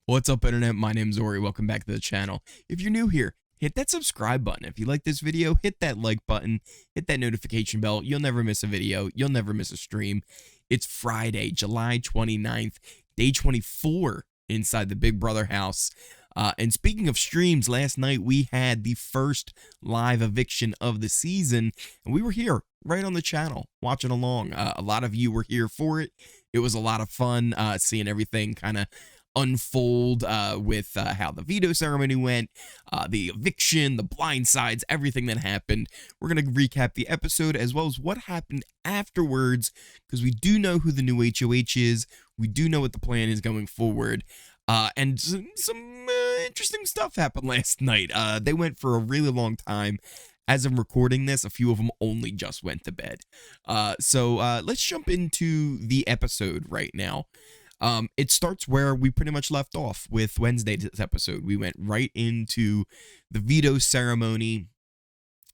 What's up, internet? My name's Ori. Welcome back to the channel. If you're new here, hit that subscribe button. If you like this video, hit that like button, hit that notification bell. You'll never miss a video. You'll never miss a stream. It's Friday, July 29th, day 24 inside the Big Brother house. And speaking of streams, last night we had the first live eviction of the season, and we were here right on the channel watching along. A lot of you were here for it. It was a lot of fun seeing everything kind of unfold with how the veto ceremony went, the eviction, the blindsides, everything that happened. We're going to recap the episode as well as what happened afterwards, because we do know who the new HoH is. We do know what the plan is going forward. And some interesting stuff happened last night. They went for a really long time. As I'm recording this, a few of them only just went to bed. So let's jump into the episode right now. It starts where we pretty much left off with Wednesday's episode. We went right into the veto ceremony.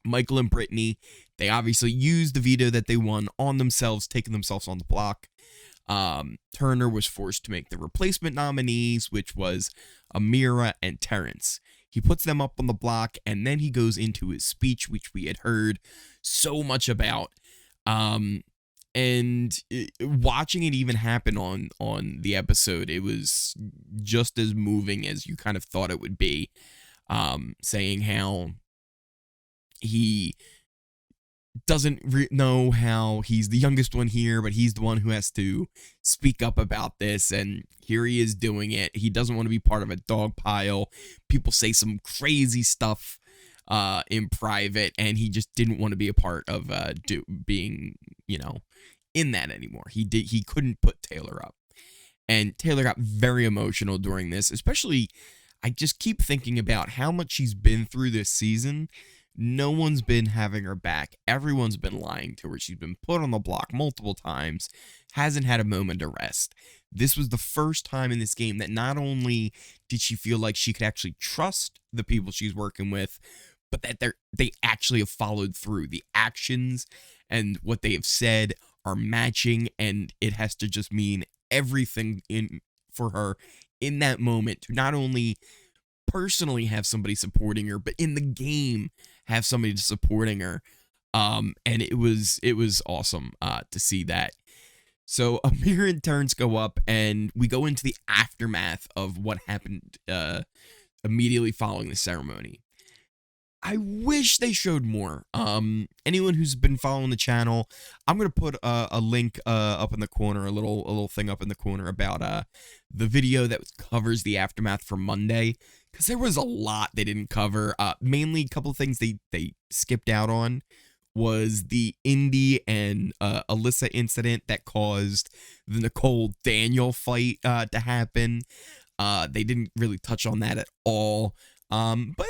Michael and Brittany, they obviously used the veto that they won on themselves, taking themselves on the block. Turner was forced to make the replacement nominees, which was Ameerah and Terrance. He puts them up on the block, and then he goes into his speech, which we had heard so much about. Watching it even happen on the episode, it was just as moving as you kind of thought it would be. Saying how he doesn't know how he's the youngest one here, but he's the one who has to speak up about this, and here he is doing it. He doesn't want to be part of a dog pile. People say some crazy stuff in private, and he just didn't want to be a part of being, in that anymore. He couldn't put Taylor up, and Taylor got very emotional during this. Especially, I just keep thinking about how much she's been through this season. No one's been having her back. Everyone's been lying to her. She's been put on the block multiple times, hasn't had a moment to rest. This was the first time in this game that not only did she feel like she could actually trust the people she's working with, but that they actually have followed through. The actions and what they have said are matching, and it has to just mean everything for her in that moment to not only personally have somebody supporting her, but in the game have somebody supporting her. And it was awesome to see that. So Ameerah and Terrance go up, and we go into the aftermath of what happened immediately following the ceremony. I wish they showed more. Anyone who's been following the channel, I'm gonna put a link up in the corner, a little thing up in the corner about the video that covers the aftermath from Monday, because there was a lot they didn't cover. Mainly a couple of things they skipped out on was the Indy and Alyssa incident that caused the Nicole Daniel fight to happen. They didn't really touch on that at all. But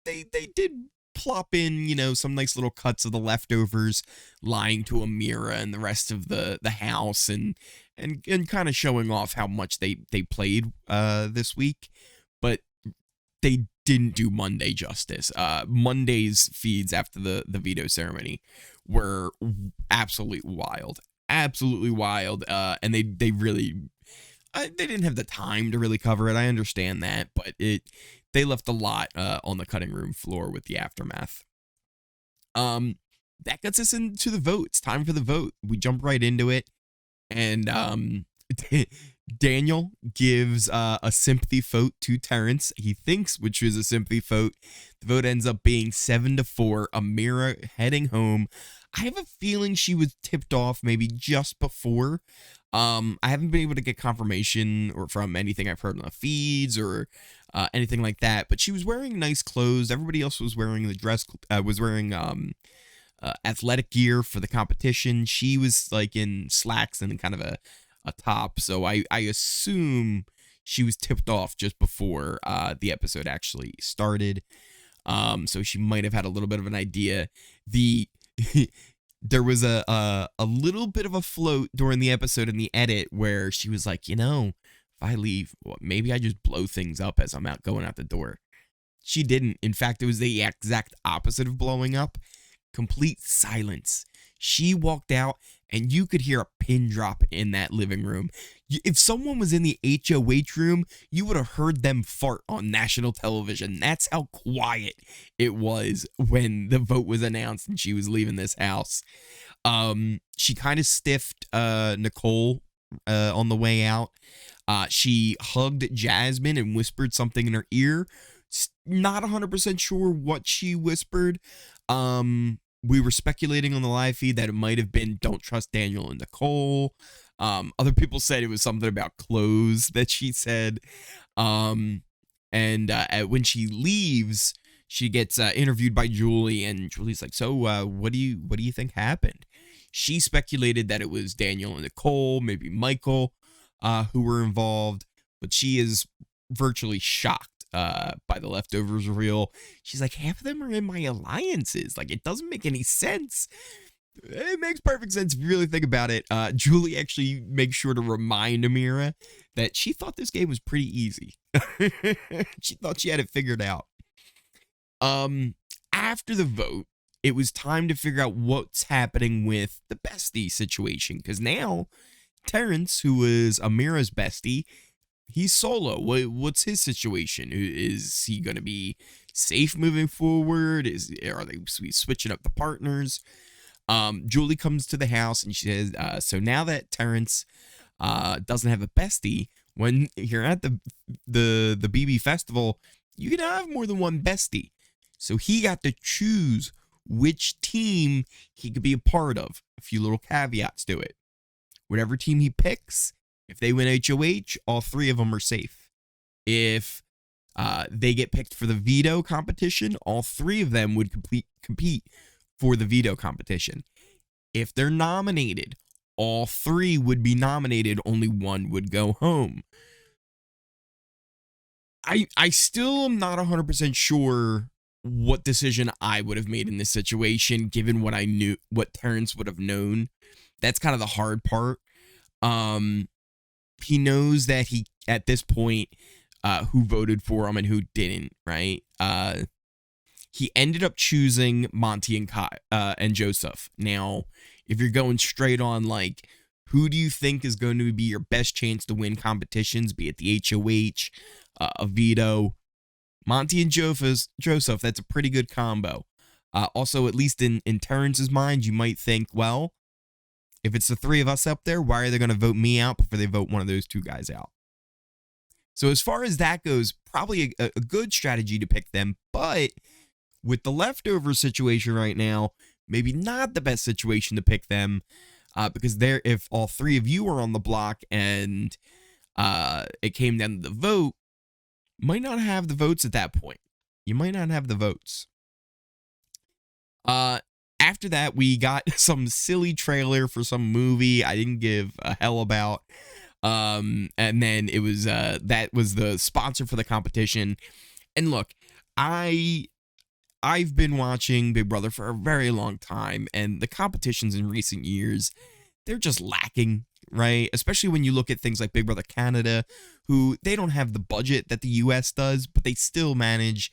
they did plop in, some nice little cuts of the leftovers lying to Ameerah and the rest of the house, and kind of showing off how much they played this week. But they didn't do Monday justice. Monday's feeds after the veto ceremony were absolutely wild. Absolutely wild. And they really they didn't have the time to really cover it. I understand that, but they left a lot on the cutting room floor with the aftermath. That gets us into the vote. It's time for the vote. We jump right into it, and Daniel gives a sympathy vote to Terrance. He thinks, which is a sympathy vote. The vote ends up being 7-4. Ameerah heading home. I have a feeling she was tipped off maybe just before. I haven't been able to get confirmation or from anything I've heard on the feeds or anything like that, but she was wearing nice clothes. Everybody else was wearing the dress, was wearing athletic gear for the competition. She was like in slacks and kind of a top, so I assume she was tipped off just before the episode actually started. So she might have had a little bit of an idea. There was a little bit of a float during the episode in the edit where she was like, if I leave, maybe I just blow things up as I'm going out the door. She didn't. In fact, it was the exact opposite of blowing up. Complete silence. She walked out, and you could hear a pin drop in that living room. If someone was in the HoH room, you would have heard them fart on national television. That's how quiet it was when the vote was announced and she was leaving this house. She kind of stiffed Nicole on the way out. She hugged Jasmine and whispered something in her ear. Not 100% sure what she whispered. We were speculating on the live feed that it might have been "Don't trust Daniel and Nicole." Other people said it was something about clothes that she said. And when she leaves, she gets interviewed by Julie, and Julie's like, "So, what do you think happened?" She speculated that it was Daniel and Nicole, maybe Michael, who were involved, but she is virtually shocked by the leftovers reveal. She's like, half of them are in my alliances. Like, it doesn't make any sense. It makes perfect sense if you really think about it. Julie actually makes sure to remind Ameerah that she thought this game was pretty easy. She thought she had it figured out. After the vote, it was time to figure out what's happening with the bestie situation, because now Terrance, who was Ameerah's bestie, he's solo. What's his situation? Is he going to be safe moving forward? Are they switching up the partners? Julie comes to the house and she says, so now that Terrance doesn't have a bestie, when you're at the BB festival, you can have more than one bestie. So he got to choose which team he could be a part of. A few little caveats to it. Whatever team he picks, if they win HoH, all three of them are safe. If they get picked for the veto competition, all three of them would compete for the veto competition. If they're nominated, all three would be nominated, only one would go home. I still am not 100% sure what decision I would have made in this situation, given what I knew, what Terrance would have known. That's kind of the hard part. He knows that he, at this point, who voted for him and who didn't, right? He ended up choosing Monte and Kyle, and Joseph. Now, if you're going straight on, like, who do you think is going to be your best chance to win competitions, be it the HoH, a veto, Monte and Joseph, that's a pretty good combo. Also, at least in Terrance's mind, you might think, well, if it's the three of us up there, why are they going to vote me out before they vote one of those two guys out? So as far as that goes, probably a good strategy to pick them, but with the leftover situation right now, maybe not the best situation to pick them, because if all three of you are on the block and it came down to the vote, might not have the votes at that point. You might not have the votes. After that, we got some silly trailer for some movie I didn't give a hell about. And then it was that was the sponsor for the competition. And look, I've been watching Big Brother for a very long time, and the competitions in recent years, they're just lacking, right? Especially when you look at things like Big Brother Canada, who they don't have the budget that the US does, but they still manage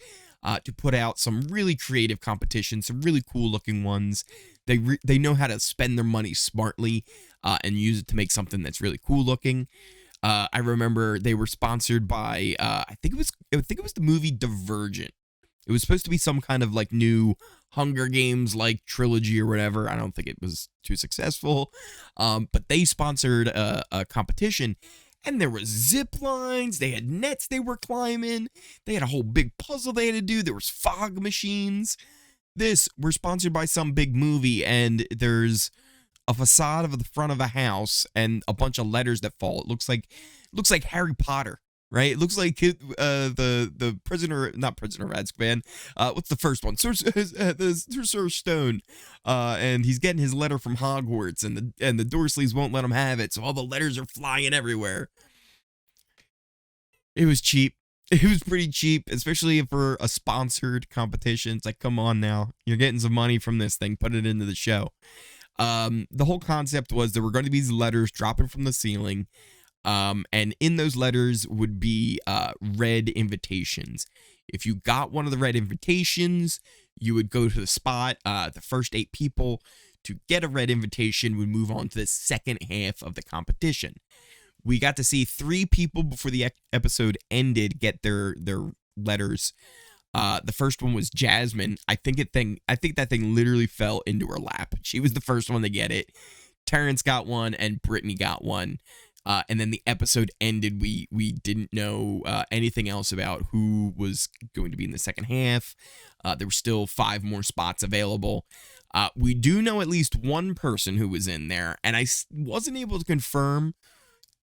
to put out some really creative competitions, some really cool looking ones. They know how to spend their money smartly and use it to make something that's really cool looking. I remember they were sponsored by I think it was the movie Divergent. It was supposed to be some kind of like new Hunger Games like trilogy or whatever. I don't think it was too successful. But they sponsored a competition, and there was zip lines. They had nets they were climbing. They had a whole big puzzle they had to do. There was fog machines. We're sponsored by some big movie, and there's a facade of the front of a house and a bunch of letters that fall. It looks like Harry Potter. Right, it looks like the prisoner, not Prisoner of Azkaban. What's the first one? Sorcerer's Stone, and he's getting his letter from Hogwarts, and the Dursleys won't let him have it, so all the letters are flying everywhere. It was cheap. It was pretty cheap, especially for a sponsored competition. It's like, come on now, you're getting some money from this thing, put it into the show. The whole concept was there were going to be these letters dropping from the ceiling. And in those letters would be red invitations. If you got one of the red invitations, you would go to the spot. The first 8 people to get a red invitation would move on to the second half of the competition. We got to see 3 people before the episode ended get their letters. The first one was Jasmine. I think that thing literally fell into her lap. She was the first one to get it. Terrance got one and Brittany got one. And then the episode ended. We didn't know anything else about who was going to be in the second half. There were still 5 more spots available. We do know at least one person who was in there, and I wasn't able to confirm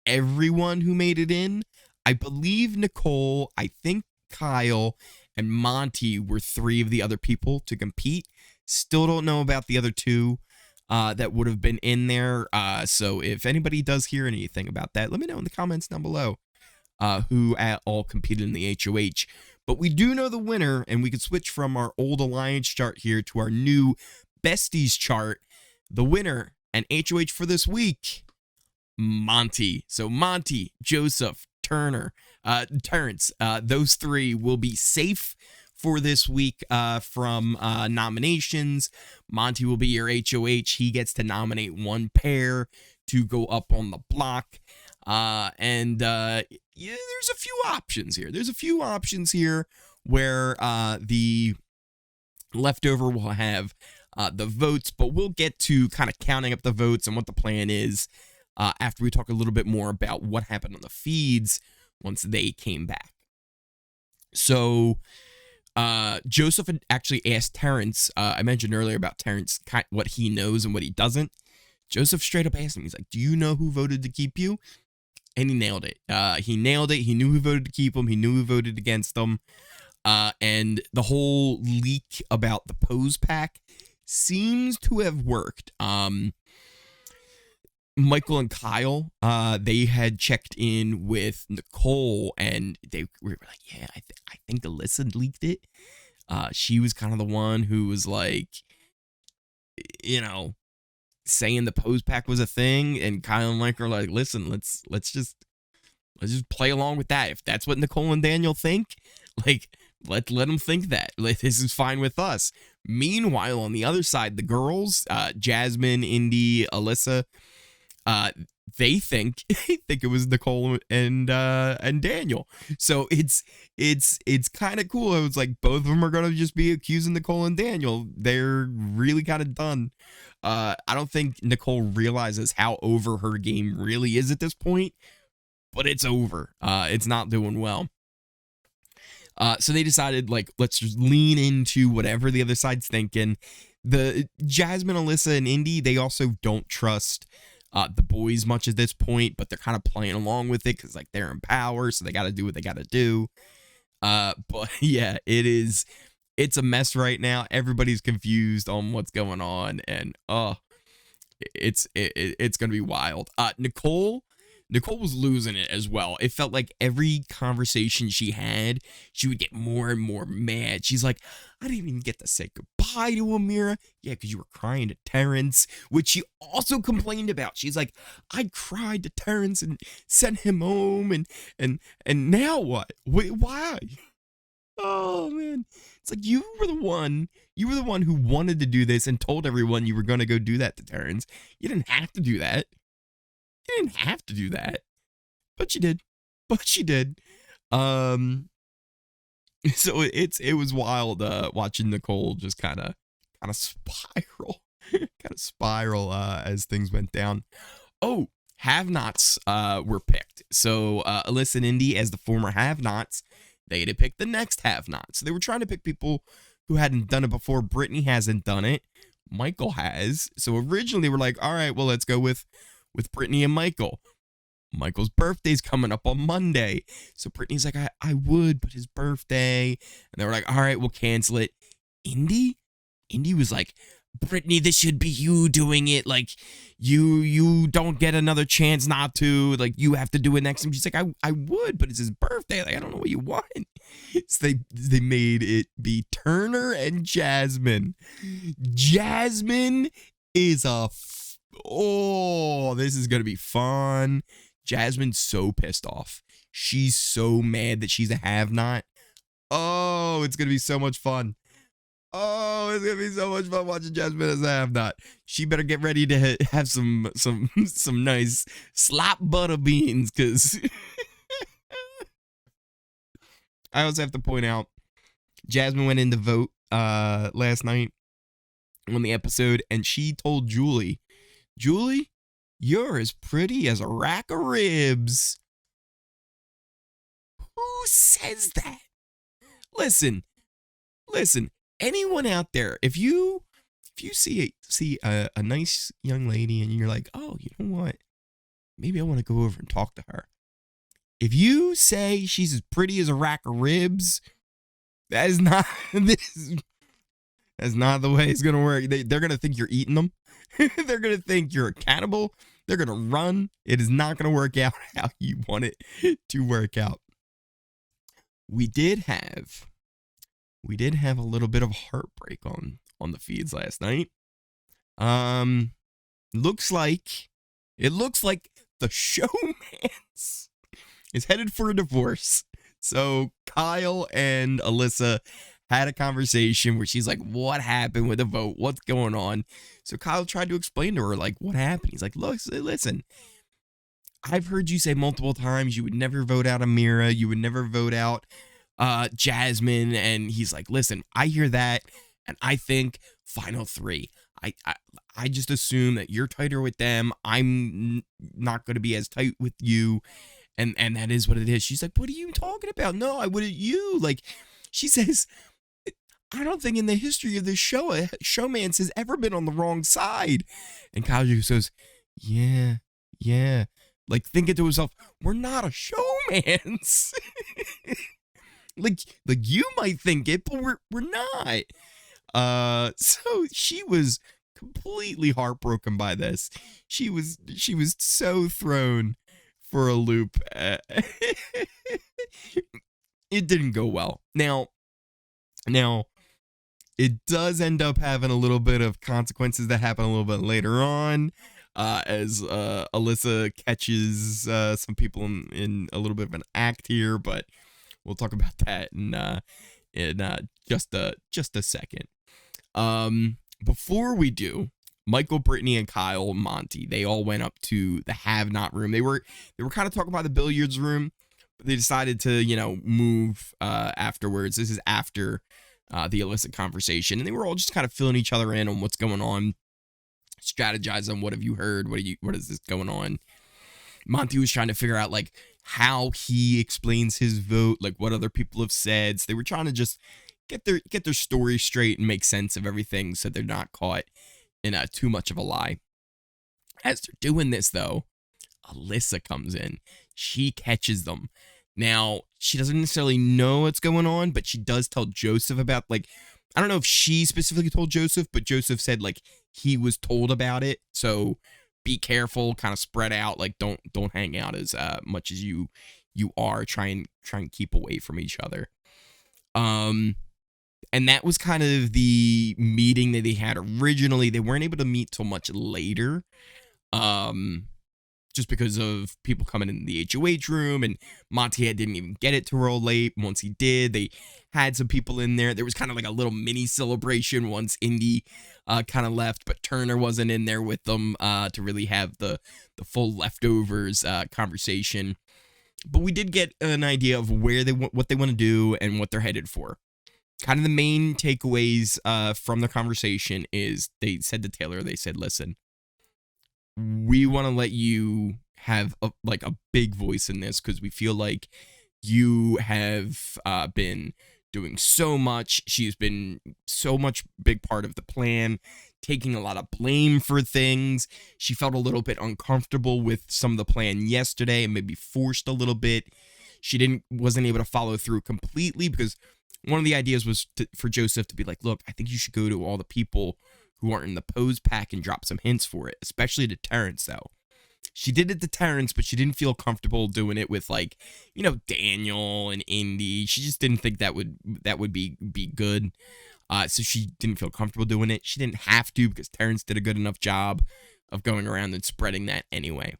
everyone who made it in. I believe Nicole, I think Kyle, and Monte were 3 of the other people to compete. Still don't know about the other 2 that would have been in there. So if anybody does hear anything about that, let me know in the comments down below who all competed in the HoH. But we do know the winner, and we could switch from our old alliance chart here to our new besties chart. The winner and HoH for this week, Monte. So Monte, Joseph, Terrance, those 3 will be safe for this week from nominations. Monte will be your HoH. He gets to nominate 1 pair to go up on the block. Yeah, there's a few options here. There's a few options here where the leftover will have the votes, but we'll get to kind of counting up the votes and what the plan is after we talk a little bit more about what happened on the feeds once they came back. So Joseph had actually asked Terrance, I mentioned earlier about Terrance, what he knows and what he doesn't. Joseph straight up asked him, he's like, do you know who voted to keep you? And he nailed it. He nailed it. He knew who voted to keep him. He knew who voted against them. And the whole leak about the pose pack seems to have worked. Michael and Kyle, they had checked in with Nicole, and they were like, yeah, I think Alyssa leaked it. She was kind of the one who was like, saying the pose pack was a thing, and Kyle and Michael are like, listen, let's just play along with that. If that's what Nicole and Daniel think, like, let them think that. Like, this is fine with us. Meanwhile, on the other side, the girls, Jasmine, Indy, Alyssa, they think it was Nicole and Daniel. So it's kind of cool. It was like both of them are gonna just be accusing Nicole and Daniel. They're really kind of done. I don't think Nicole realizes how over her game really is at this point, but it's over. It's not doing well. So they decided, like, let's just lean into whatever the other side's thinking. The Jasmine, Alyssa, and Indy, they also don't trust the boys much at this point, but they're kind of playing along with it because, like, they're in power, so they got to do what they got to do. But yeah, it's a mess right now. Everybody's confused on what's going on, and it's gonna be wild. Nicole was losing it as well. It felt like every conversation she had, she would get more and more mad. She's like, I didn't even get to say goodbye to Ameerah. Yeah, because you were crying to Terrance, which she also complained about. She's like, I cried to Terrance and sent him home, and now what? Wait, why? Oh man, it's like you were the one who wanted to do this and told everyone you were going to go do that to Terrance. You didn't have to do that. But you did. So it was wild watching Nicole just kind of spiral as things went down. Oh, have-nots were picked. So Alyssa and Indy, as the former have-nots, they had to pick the next have-not. So they were trying to pick people who hadn't done it before. Brittany hasn't done it. Michael has. So originally we're like, all right, well, let's go with Brittany and Michael. Michael's birthday's coming up on Monday. So Brittany's like, I would, but his birthday. And they were like, all right, we'll cancel it. Indy was like, Brittany, this should be you doing it. Like, you don't get another chance not to. Like, you have to do it next time. She's like, I would, but it's his birthday. Like, I don't know what you want. So they made it be Turner and Jasmine. Jasmine is this is gonna be fun. Jasmine's so pissed off. She's so mad that she's a have-not. Oh, it's gonna be so much fun. Oh, it's gonna be so much fun watching Jasmine as I have not. She better get ready to have some nice slop butter beans, because I also have to point out Jasmine went in to vote last night on the episode, and she told Julie, you're as pretty as a rack of ribs. Who says that? Listen. Anyone out there, if you see a nice young lady and you're like, oh, you know what? Maybe I want to go over and talk to her. If you say she's as pretty as a rack of ribs, that is not that's not the way it's gonna work. They're gonna think you're eating them. They're gonna think you're a cannibal. They're gonna run. It is not gonna work out how you want it to work out. We did have a little bit of heartbreak on the feeds last night. Looks like the showmance is headed for a divorce. So Kyle and Alyssa had a conversation where she's like, what happened with the vote? What's going on? So Kyle tried to explain to her, like, what happened. He's like, look, listen, I've heard you say multiple times you would never vote out Ameerah. You would never vote out Jasmine. And he's like, listen, I hear that. And I think final three. I just assume that you're tighter with them. I'm not going to be as tight with you. And that is what it is. She's like, what are you talking about? No, I wouldn't. You, like, she says, I don't think in the history of this show a showmance has ever been on the wrong side. And Kyle just says, yeah. Like, thinking to himself, we're not a showmance. like you might think it, but we're not. So she was completely heartbroken by this. She was so thrown for a loop. It didn't go well. Now, it does end up having a little bit of consequences that happen a little bit later on, as Alyssa catches some people in a little bit of an act here, but we'll talk about that in just a second. Before we do, Michael, Brittany, and Kyle, Monte, they all went up to the have-not room. They were kind of talking about the billiards room, but they decided to, move afterwards. This is after the illicit conversation, and they were all just kind of filling each other in on what's going on, strategizing. What have you heard? What is this going on? Monte was trying to figure out, like, how he explains his vote, like what other people have said. So they were trying to just get their story straight and make sense of everything, so they're not caught in too much of a lie. As they're doing this, though, Alyssa comes in. She catches them. Now, she doesn't necessarily know what's going on, but she does tell Joseph about, like, I don't know if she specifically told Joseph, but Joseph said, like, he was told about it. So be careful, kind of spread out, like, don't hang out as much as you are. Try and keep away from each other. And that was kind of the meeting that they had originally. They weren't able to meet till much later, just because of people coming in the HoH room, and Monte didn't even get it to roll late. Once he did, they had some people in there. There was kind of like a little mini celebration once Indy kind of left, but Turner wasn't in there with them to really have the full leftovers conversation. But we did get an idea of what they want to do and what they're headed for. Kind of the main takeaways from the conversation is they said to Taylor, they said, listen, we want to let you have a big voice in this, because we feel like you have been doing so much. She's been so much big part of the plan, taking a lot of blame for things. She felt a little bit uncomfortable with some of the plan yesterday and maybe forced a little bit. She wasn't able to follow through completely, because one of the ideas was for Joseph to be like, look, I think you should go to all the people who aren't in the pose pack and drop some hints for it, especially to Terrance, though. She did it to Terrance, but she didn't feel comfortable doing it with, like, Daniel and Indy. She just didn't think that would be good. So she didn't feel comfortable doing it. She didn't have to, because Terrance did a good enough job of going around and spreading that anyway.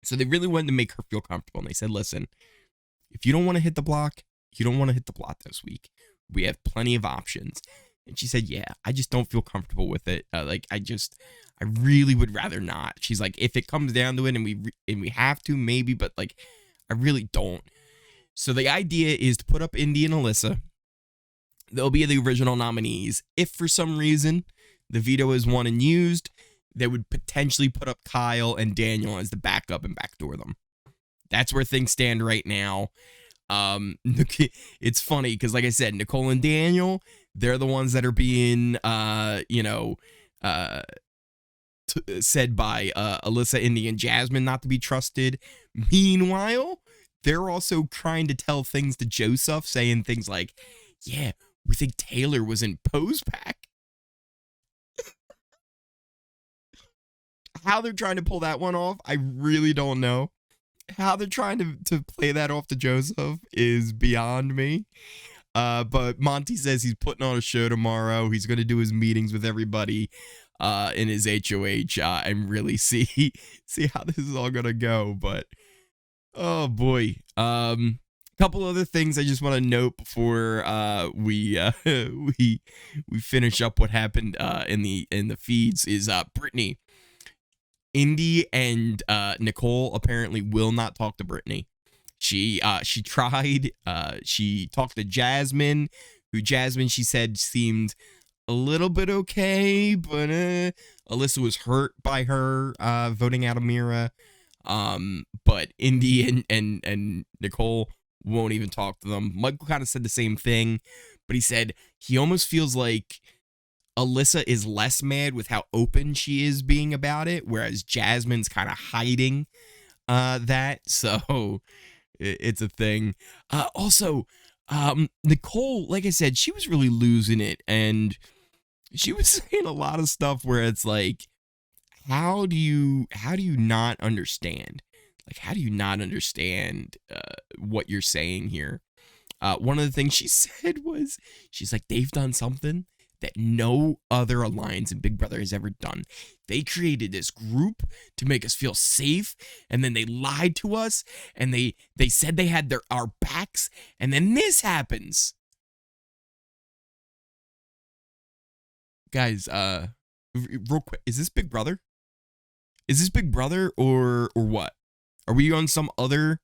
So they really wanted to make her feel comfortable, and they said, listen, if you don't want to hit the block, you don't want to hit the block this week. We have plenty of options. And she said, yeah, I just don't feel comfortable with it. I really would rather not. She's like, if it comes down to it and we have to, maybe, but like, I really don't. So the idea is to put up Indy and Alyssa. They'll be the original nominees. If for some reason the veto is won and used, they would potentially put up Kyle and Daniel as the backup and backdoor them. That's where things stand right now. It's funny because, like I said, Nicole and Daniel, they're the ones that are being, said by Alyssa, Indy, and Jasmine not to be trusted. Meanwhile, they're also trying to tell things to Joseph, saying things like, yeah, we think Taylor was in Pose Pack. How they're trying to pull that one off, I really don't know. How they're trying to play that off to Joseph is beyond me. But Monte says he's putting on a show tomorrow. He's going to do his meetings with everybody in his HoH and really see how this is all going to go. But, oh boy. Couple other things I just want to note before we finish up what happened in the feeds is Brittany. Indy and Nicole apparently will not talk to Brittany. She tried. She talked to Jasmine, who she said seemed a little bit okay, but Alyssa was hurt by her voting out Ameerah. But Indy and Nicole won't even talk to them. Michael kind of said the same thing, but he said he almost feels like Alyssa is less mad with how open she is being about it, whereas Jasmine's kind of hiding that. So it's a thing. Also, Nicole, like I said, she was really losing it, and she was saying a lot of stuff where it's like, how do you not understand? Like, how do you not understand what you're saying here? One of the things she said was, she's like, they've done something that no other alliance in Big Brother has ever done. They created this group to make us feel safe, and then they lied to us, and they said they had our backs, and then this happens. Guys, real quick, is this Big Brother? Is this Big Brother or what? Are we on some other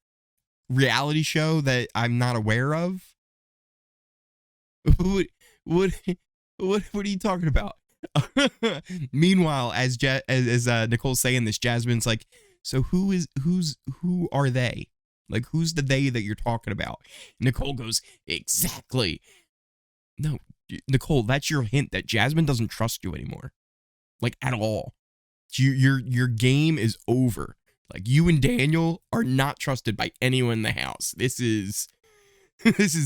reality show that I'm not aware of? What are you talking about? Meanwhile, as Nicole's saying this, Jasmine's like, so who are they? Like, who's the they that you're talking about? Nicole goes, exactly. No, Nicole, that's your hint that Jasmine doesn't trust you anymore. Like, at all. Your game is over. Like, you and Daniel are not trusted by anyone in the house. This is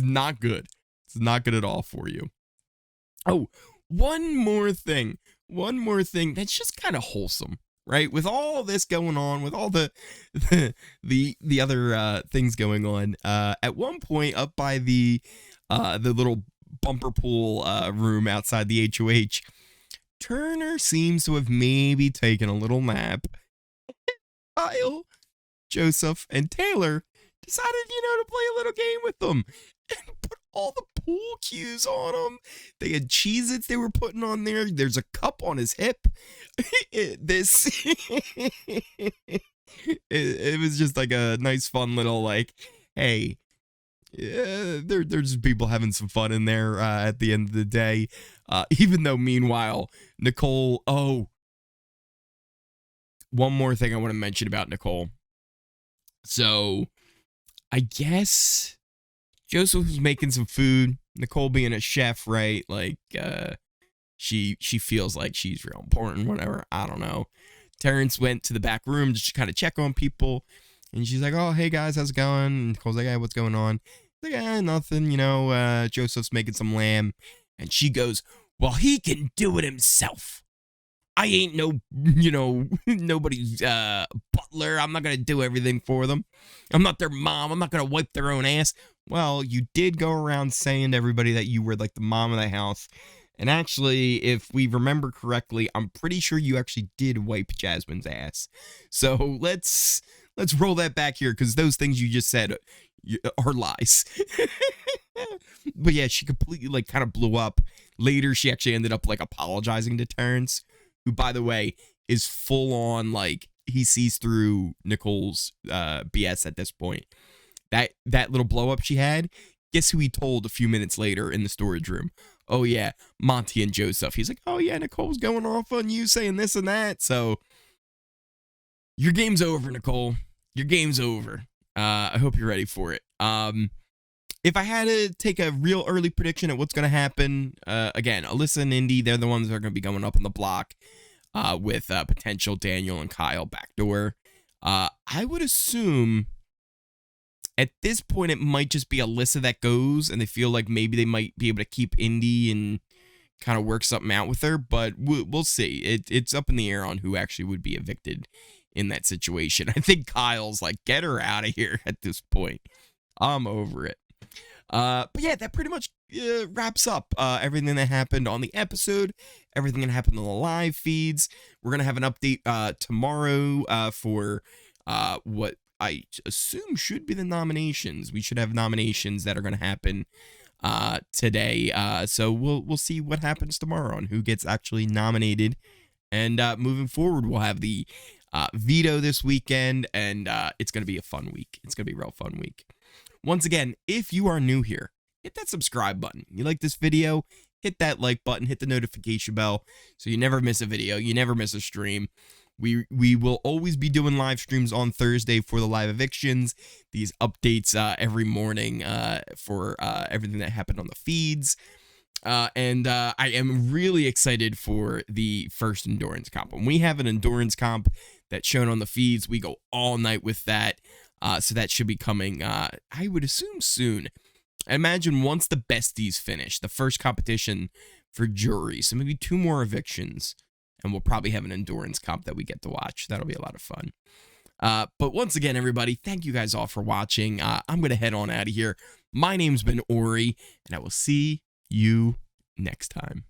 not good. It's not good at all for you. Oh, one more thing that's just kind of wholesome, right? With all this going on, with all the other things going on, at one point up by the little bumper pool room outside the HoH, Turner seems to have maybe taken a little nap. Kyle, Joseph, and Taylor decided, to play a little game with them and put all the pool cues on them. They had Cheez-Its they were putting on there. There's a cup on his hip. It was just like a nice, fun little, like, hey, there's just people having some fun in there at the end of the day. Even though, meanwhile, Nicole, one more thing I want to mention about Nicole. So, I guess Joseph was making some food. Nicole being a chef, right? Like, she feels like she's real important, whatever. I don't know. Terrance went to the back room just to kind of check on people. And she's like, oh, hey, guys, how's it going? And Nicole's like, hey, what's going on? Like, nothing, Joseph's making some lamb. And she goes, well, he can do it himself. I ain't nobody's butler. I'm not going to do everything for them. I'm not their mom. I'm not going to wipe their own ass. Well, you did go around saying to everybody that you were like the mom of the house. And actually, if we remember correctly, I'm pretty sure you actually did wipe Jasmine's ass. So let's roll that back here, because those things you just said are lies. But yeah, she completely kind of blew up. Later, she actually ended up like apologizing to Terrance, who, by the way, is full on like he sees through Nicole's BS at this point. That little blow up she had, guess who he told a few minutes later in the storage room? Oh yeah, Monte and Joseph. He's like, oh yeah, Nicole's going off on you saying this and that. So your game's over, Nicole. Your game's over. I hope you're ready for it. If I had to take a real early prediction at what's going to happen, again, Alyssa and Indy, they're the ones that are going to be going up on the block with potential Daniel and Kyle backdoor. I would assume at this point it might just be Alyssa that goes, and they feel like maybe they might be able to keep Indy and kind of work something out with her, but we'll see. It's up in the air on who actually would be evicted in that situation. I think Kyle's like, get her out of here at this point. I'm over it. But yeah, that pretty much wraps up everything that happened on the episode, everything that happened on the live feeds. We're going to have an update tomorrow for what I assume should be the nominations. We should have nominations that are going to happen today. So we'll see what happens tomorrow and who gets actually nominated. And moving forward, we'll have the Veto this weekend, and it's going to be a fun week. It's going to be a real fun week. Once again, if you are new here, hit that subscribe button. You like this video, hit that like button, hit the notification bell so you never miss a video, you never miss a stream. We will always be doing live streams on Thursday for the live evictions, these updates every morning for everything that happened on the feeds. And I am really excited for the first endurance comp. When we have an endurance comp that's shown on the feeds, we go all night with that. So that should be coming, I would assume, soon. I imagine once the besties finish, the first competition for jury, so maybe 2 more evictions, and we'll probably have an endurance comp that we get to watch. That'll be a lot of fun. But once again, everybody, thank you guys all for watching. I'm going to head on out of here. My name's been Ori, and I will see you next time.